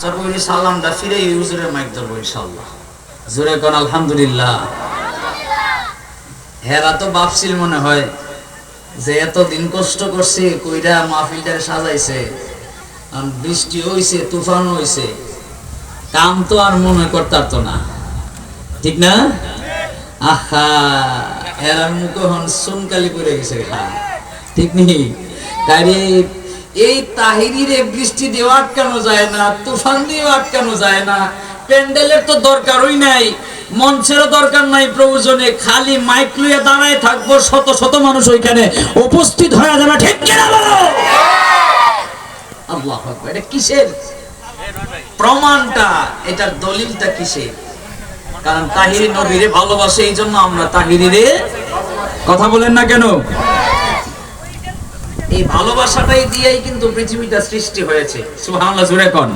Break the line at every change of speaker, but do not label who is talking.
Master বইরে সালামটা ফিরে হুজুরের mic ধরবো ইনশাআল্লাহ। জোরে কোন আলহামদুলিল্লাহ। হেরা তো ভাবছিল মনে হয় যে এতদিন কষ্ট করছে কইরা মাহফিলটা সাজাইছে, বৃষ্টি হইছে, তুফান হইছে, কাম তো আর মনে করতারতো না, ঠিক না? আহা, হেরার মুখে হন সুনকালি পড়ে গেছে, ঠিক নেই? তাই এই তাহিরিরে বৃষ্টি দিয়ে আটকানো যায় না, তুফান দিয়ে আটকানো যায় না, প্যান্ডেলের তো দরকারই নাই, মঞ্চেরও দরকার নাই, প্রয়োজনে খালি মাইক লইয়া দাঁড়ায় থাকবো, শত শত মানুষ ওইখানে উপস্থিত হয়ে যাবে, ঠিক কিনা বলো? আল্লাহু আকবার। এটা কিসের প্রমাণটা, এটার দলিলটা কিসের? কারণ তাহিরি নবীরে ভালোবাসে, এই জন্য আমরা তাহিরিরে কথা বলেন না কেন? এই ভালোবাসাটাই দিয়েই কিন্তু পৃথিবীটা সৃষ্টি হয়েছে। সুবহানাল্লাহ, জোরে কোন।